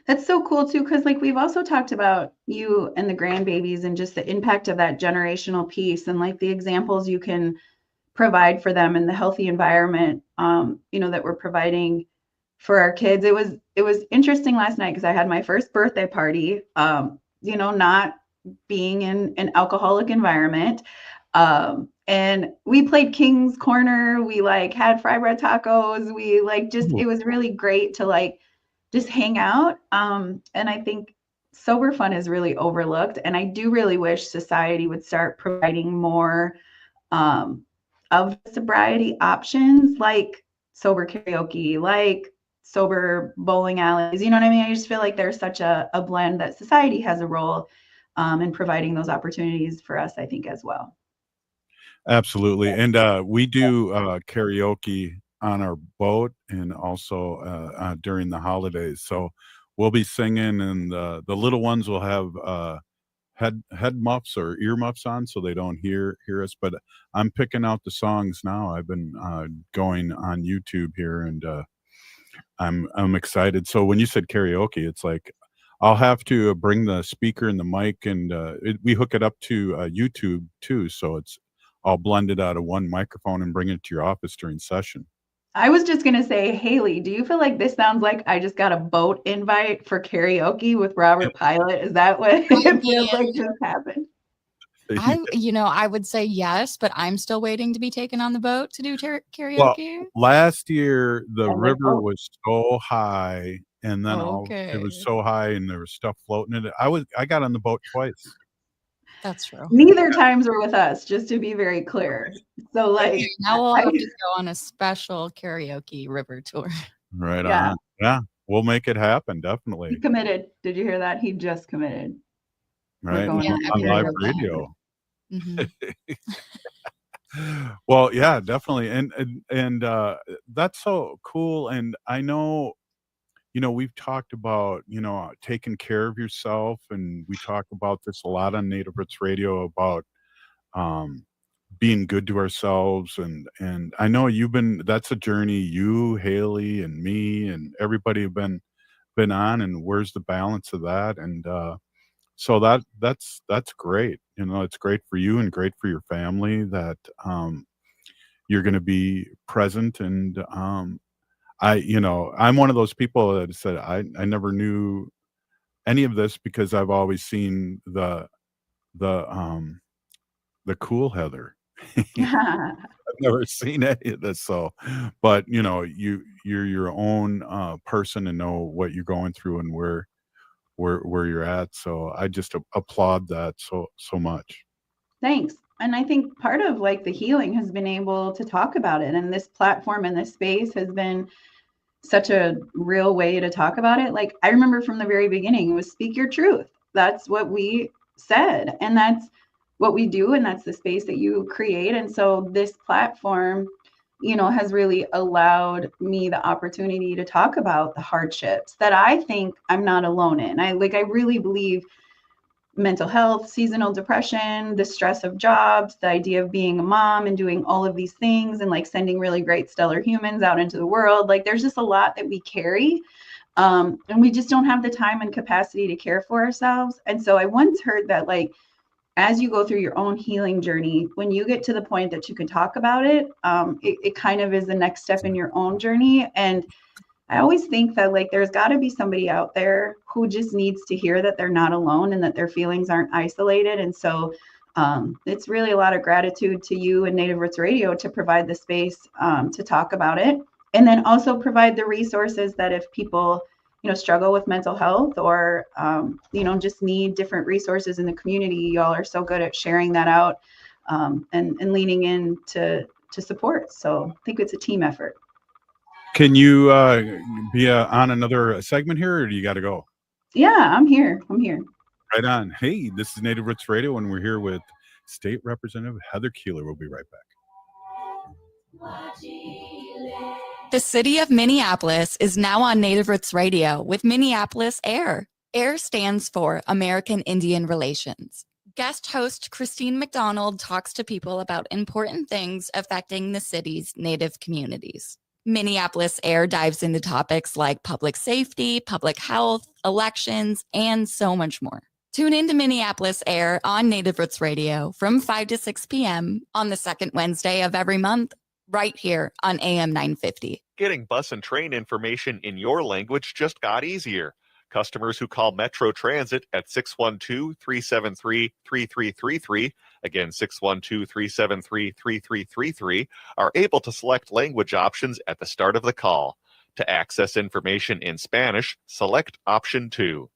That's so cool too, because like we've also talked about you and the grandbabies and just the impact of that generational piece, and like the examples you can provide for them and the healthy environment that we're providing for our kids. It was interesting last night because I had my first birthday party, not being in an alcoholic environment. And we played King's Corner. We like had fry bread tacos. It was really great to like just hang out. And I think sober fun is really overlooked. And I do really wish society would start providing more of sobriety options, like sober karaoke, like sober bowling alleys. You know what I mean? I just feel like there's such a blend that society has a role in providing those opportunities for us, I think, as well. Absolutely. And we do karaoke on our boat and also during the holidays. So we'll be singing, and the little ones will have head muffs or ear muffs on so they don't hear us. But I'm picking out the songs now. I've been going on YouTube here, and I'm excited. So when you said karaoke, it's like I'll have to bring the speaker and the mic, and we hook it up to YouTube too, so it's all blended out of one microphone and bring it to your office during session. I was just going to say, Haley, do you feel like this sounds like I just got a boat invite for karaoke with Robert Pilot? Is that what it feels like just happened? I would say yes, but I'm still waiting to be taken on the boat to do karaoke. Well, last year the river was so high, and then it was so high, and there was stuff floating in it. I got on the boat twice. That's true. Neither times were with us, just to be very clear. So, like, now we'll have to go on a special karaoke river tour. Right on. Yeah, we'll make it happen. Definitely. He committed. Did you hear that? He just committed. Right on live radio. Mm-hmm. Well, yeah, definitely, and that's so cool. And I know, we've talked about, taking care of yourself, and we talk about this a lot on Native Roots Radio about being good to ourselves, and I know that's a journey you, Haley, and me, and everybody have been on, and where's the balance of that? And so that's great. It's great for you and great for your family that you're going to be present. And I'm one of those people that said I never knew any of this because I've always seen the cool Heather. I've never seen any of this. So, but you're your own person and know what you're going through and where you're at. So I just applaud that so much. Thanks. And I think part of like the healing has been able to talk about it. And this platform and this space has been such a real way to talk about it. Like I remember from the very beginning, it was speak your truth. That's what we said. And that's what we do. And that's the space that you create. And so this platform, has really allowed me the opportunity to talk about the hardships that I think I'm not alone in. I really believe mental health, seasonal depression, the stress of jobs, the idea of being a mom and doing all of these things and like sending really great stellar humans out into the world. Like there's just a lot that we carry. And we just don't have the time and capacity to care for ourselves. And so I once heard that like, as you go through your own healing journey, when you get to the point that you can talk about it, it kind of is the next step in your own journey. And I always think that like there's got to be somebody out there who just needs to hear that they're not alone and that their feelings aren't isolated. And so it's really a lot of gratitude to you and Native Roots Radio to provide the space to talk about it, and then also provide the resources that if people struggle with mental health or just need different resources in the community, y'all are so good at sharing that out and leaning in to support. So I think it's a team effort. Can you be on another segment here, or do you got to go? Yeah, I'm here. Right on. Hey, this is Native Roots Radio, and we're here with State Representative Heather Keeler. We'll be right back. The city of Minneapolis is now on Native Roots Radio with Minneapolis AIR. AIR stands for American Indian Relations. Guest host Christine McDonald talks to people about important things affecting the city's Native communities. Minneapolis AIR dives into topics like public safety, public health, elections, and so much more. Tune into Minneapolis AIR on Native Roots Radio from 5 to 6 p.m. on the second Wednesday of every month, right here on AM 950. Getting bus and train information in your language just got easier. Customers who call Metro Transit at 612-373-3333, again 612-373-3333, are able to select language options at the start of the call. To access information in Spanish, select option 2.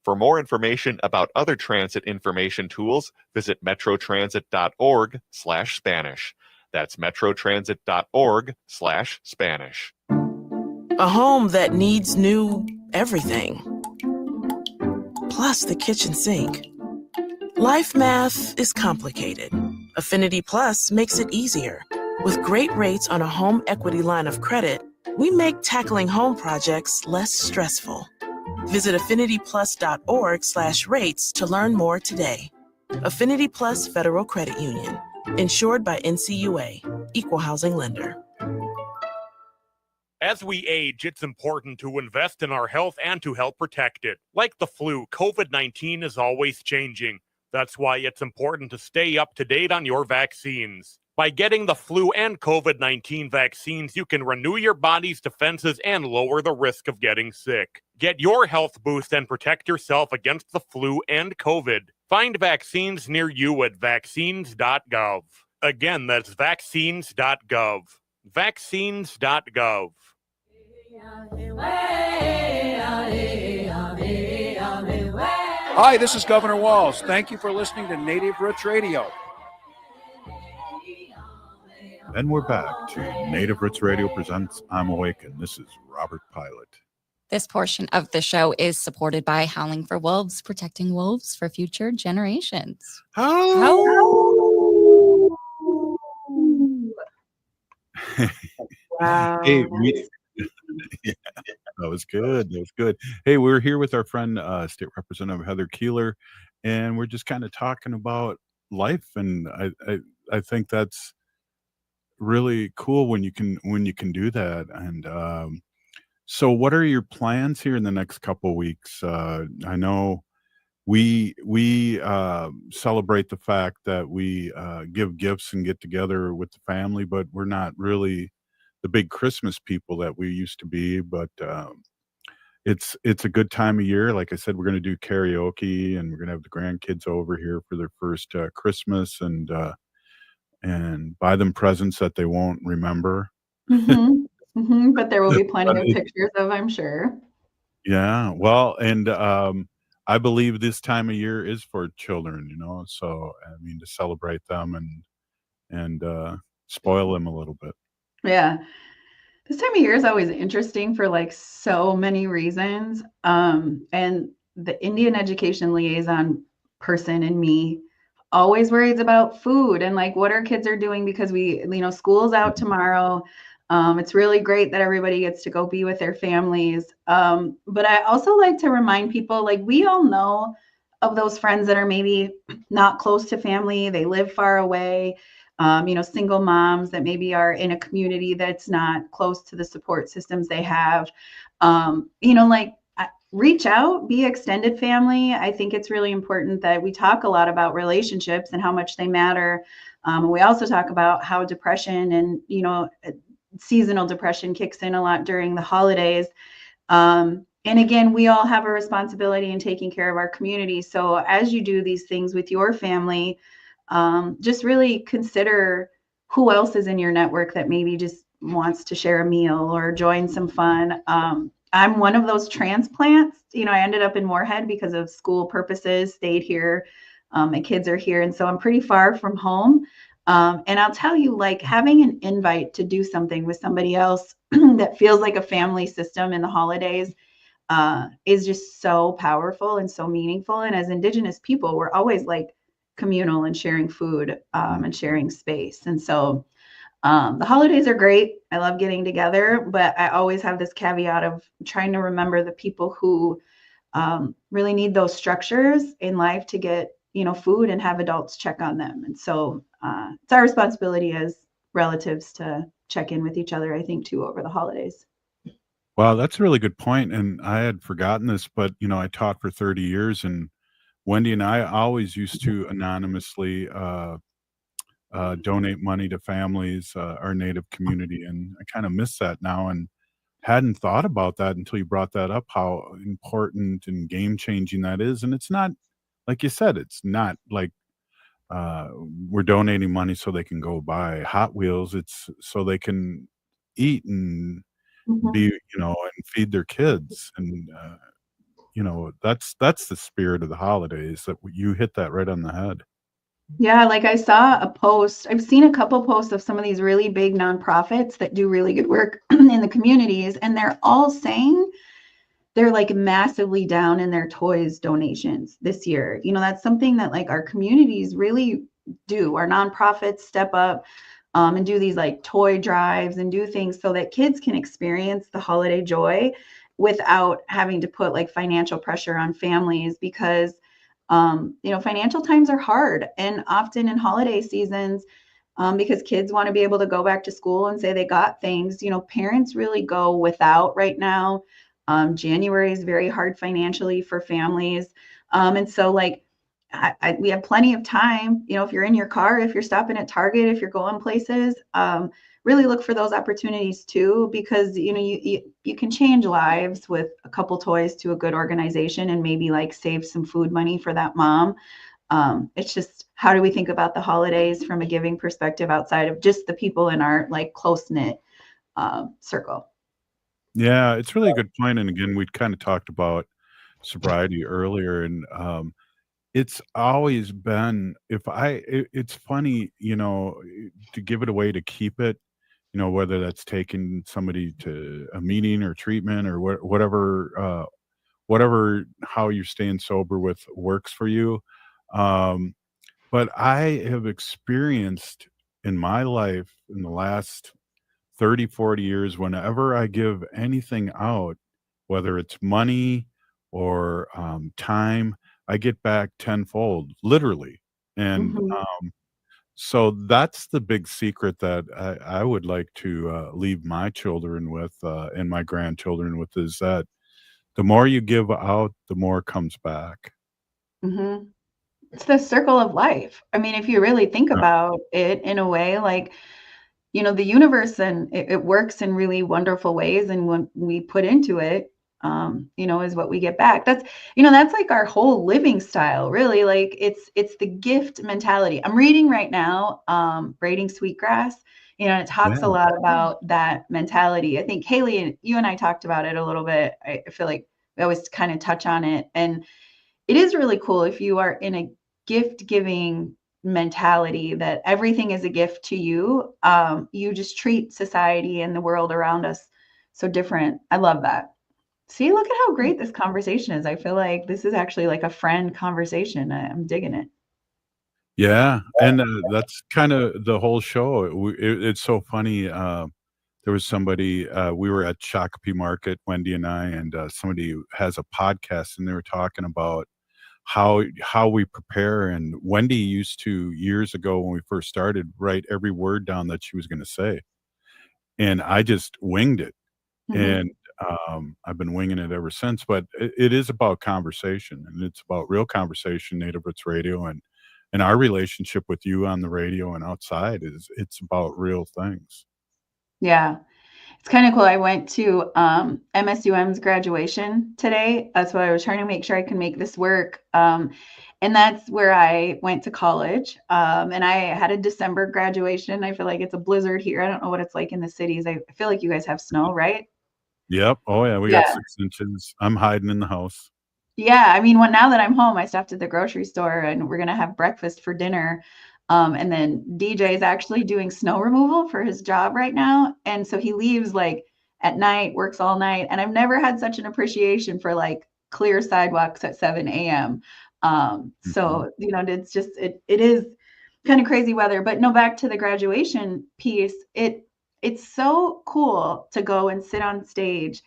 For more information about other transit information tools, visit metrotransit.org/Spanish. That's metrotransit.org/Spanish. A home that needs new everything, plus the kitchen sink. Life math is complicated. Affinity Plus makes it easier. With great rates on a home equity line of credit, we make tackling home projects less stressful. Visit affinityplus.org/rates to learn more today. Affinity Plus Federal Credit Union. Insured by NCUA. Equal housing lender. As we age, it's important to invest in our health and to help protect it. Like the flu, COVID-19 is always changing. That's why it's important to stay up to date on your vaccines. By getting the flu and COVID-19 vaccines, you can renew your body's defenses and lower the risk of getting sick. Get your health boost and protect yourself against the flu and COVID. Find vaccines near you at vaccines.gov. Again, that's vaccines.gov. Vaccines.gov. Hi, this is Governor Walz. Thank you for listening to Native Roots Radio. And we're back to Native Roots Radio presents I'm Awake, and this is Robert Pilot. This portion of the show is supported by Howling for Wolves, protecting wolves for future generations. Wow. Hey, yeah, that was good. That was good. Hey, we're here with our friend, State Representative Heather Keeler, and we're just kind of talking about life. And I think that's really cool when you can do that. And so, what are your plans here in the next couple of weeks? I know we celebrate the fact that we give gifts and get together with the family, but we're not really the big Christmas people that we used to be. But it's a good time of year. Like I said, we're going to do karaoke, and we're going to have the grandkids over here for their first Christmas, and buy them presents that they won't remember. But there will be plenty of pictures of, I'm sure. Yeah, well, and I believe this time of year is for children, so I mean, to celebrate them and spoil them a little bit. Yeah. This time of year is always interesting for like so many reasons. And the Indian education liaison person in me always worries about food and like what our kids are doing, because school's out tomorrow. It's really great that everybody gets to go be with their families. But I also like to remind people, like, we all know of those friends that are maybe not close to family. They live far away. Single moms that maybe are in a community that's not close to the support systems they have. Reach out, be extended family. I think it's really important that we talk a lot about relationships and how much they matter. We also talk about how depression and, seasonal depression kicks in a lot during the holidays. And again, we all have a responsibility in taking care of our community. So as you do these things with your family, just really consider who else is in your network that maybe just wants to share a meal or join some fun. I'm one of those transplants. I ended up in Moorhead because of school purposes, stayed here. My kids are here. And so I'm pretty far from home. And I'll tell you, like, having an invite to do something with somebody else that feels like a family system in the holidays is just so powerful and so meaningful. And as Indigenous people, we're always like communal and sharing food and sharing space. And so the holidays are great. I love getting together, but I always have this caveat of trying to remember the people who really need those structures in life to get, food and have adults check on them. And so it's our responsibility as relatives to check in with each other, I think, too, over the holidays. Wow, that's a really good point. And I had forgotten this, but, I taught for 30 years, and Wendy and I always used to anonymously donate money to families, our Native community. And I kind of miss that now and hadn't thought about that until you brought that up, how important and game-changing that is. And it's not, like you said, it's not like we're donating money so they can go buy Hot Wheels. It's so they can eat and be, and feed their kids. And, that's the spirit of the holidays. That you hit that right on the head. Yeah, like I saw a post. I've seen a couple posts of some of these really big nonprofits that do really good work in the communities, and they're all saying they're like massively down in their toys donations this year. That's something that like our communities really do. Our nonprofits step up and do these like toy drives and do things so that kids can experience the holiday joy without having to put like financial pressure on families, because financial times are hard, and often in holiday seasons, because kids want to be able to go back to school and say they got things, parents really go without right now. January is very hard financially for families. And so like, we have plenty of time, if you're in your car, if you're stopping at Target, if you're going places, really look for those opportunities too, because, you can change lives with a couple toys to a good organization and maybe like save some food money for that mom. It's just, how do we think about the holidays from a giving perspective outside of just the people in our like close knit circle? Yeah, it's really a good point. And again, we kind of talked about sobriety earlier, and it's always been, it's funny, to give it away, to keep it, whether that's taking somebody to a meeting or treatment or whatever, how you're staying sober with works for you. But I have experienced in my life in the last 30, 40 years, whenever I give anything out, whether it's money or time, I get back tenfold, literally. And so that's the big secret that I would like to leave my children with and my grandchildren with, is that the more you give out, the more comes back. Mm-hmm. It's the circle of life. I mean, if you really think about it in a way, like, the universe, and it works in really wonderful ways. And when we put into it, is what we get back. That's like our whole living style, really. Like it's the gift mentality. I'm reading right now, Braiding Sweetgrass. It talks a lot about that mentality. I think Haley, and you and I talked about it a little bit. I feel like we always kind of touch on it. And it is really cool if you are in a gift giving mentality that everything is a gift to you. You just treat society and the world around us so different. I love that. See, look at how great this conversation is. I feel like this is actually like a friend conversation. I'm digging it. Yeah, and that's kind of the whole show. It's so funny. There was somebody, we were at Shakopee Market, Wendy and I, and somebody who has a podcast, and they were talking about how we prepare. And Wendy used to, years ago when we first started, write every word down that she was going to say, and I just winged it. And I've been winging it ever since. But it is about conversation, and it's about real conversation. Native Roots Radio and our relationship with you on the radio and outside it's about real things. Yeah. It's kind of cool. I went to MSUM's graduation today. That's why I was trying to make sure I can make this work. And that's where I went to college. And I had a December graduation. I feel like it's a blizzard here. I don't know what it's like in the cities. I feel like you guys have snow, right? Yep. Oh yeah, we got 6 inches. I'm hiding in the house. Yeah, I mean, now that I'm home, I stopped at the grocery store and we're gonna have breakfast for dinner. And then DJ is actually doing snow removal for his job right now. And so he leaves like at night, works all night. And I've never had such an appreciation for like clear sidewalks at 7 a.m. So, it's just, it is kind of crazy weather. But no, back to the graduation piece, it's so cool to go and sit on stage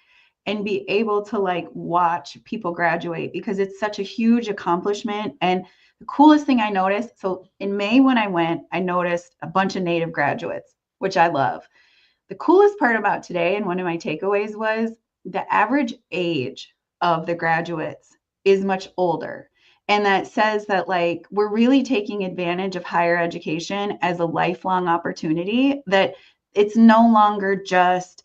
and be able to like watch people graduate, because it's such a huge accomplishment. And the coolest thing I noticed, so in May when I went, I noticed a bunch of Native graduates, which I love. The coolest part about today, and one of my takeaways, was the average age of the graduates is much older. And that says that like we're really taking advantage of higher education as a lifelong opportunity, that it's no longer just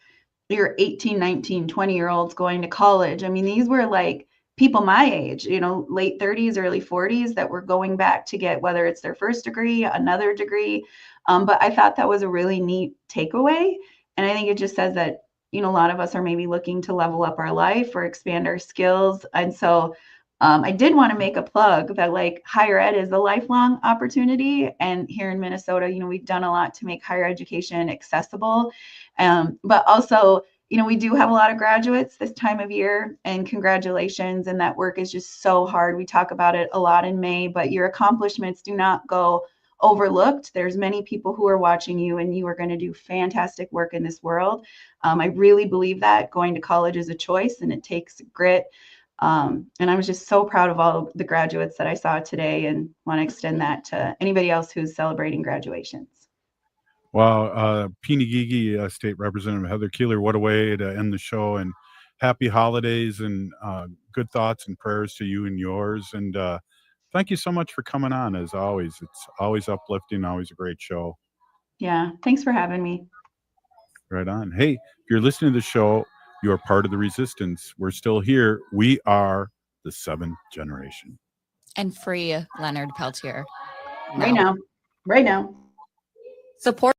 your 18, 19, 20-year-olds going to college. I mean, these were like people my age, late 30s, early 40s, that were going back to get, whether it's their first degree, another degree. But I thought that was a really neat takeaway. And I think it just says that, a lot of us are maybe looking to level up our life or expand our skills. And so I did want to make a plug that like higher ed is a lifelong opportunity. And here in Minnesota, we've done a lot to make higher education accessible. But also, we do have a lot of graduates this time of year, and congratulations. And that work is just so hard. We talk about it a lot in May, but your accomplishments do not go overlooked. There's many people who are watching you, and you are going to do fantastic work in this world. I really believe that going to college is a choice, and it takes grit. And I was just so proud of all the graduates that I saw today, and want to extend that to anybody else who's celebrating graduations. Wow, Peeny State Representative Heather Keeler, what a way to end the show, and happy holidays, and good thoughts and prayers to you and yours. And thank you so much for coming on, as always. It's always uplifting, always a great show. Yeah, thanks for having me. Right on. Hey, if you're listening to the show, you are part of the resistance. We're still here. We are the 7th generation. And free Leonard Peltier. Right now. Support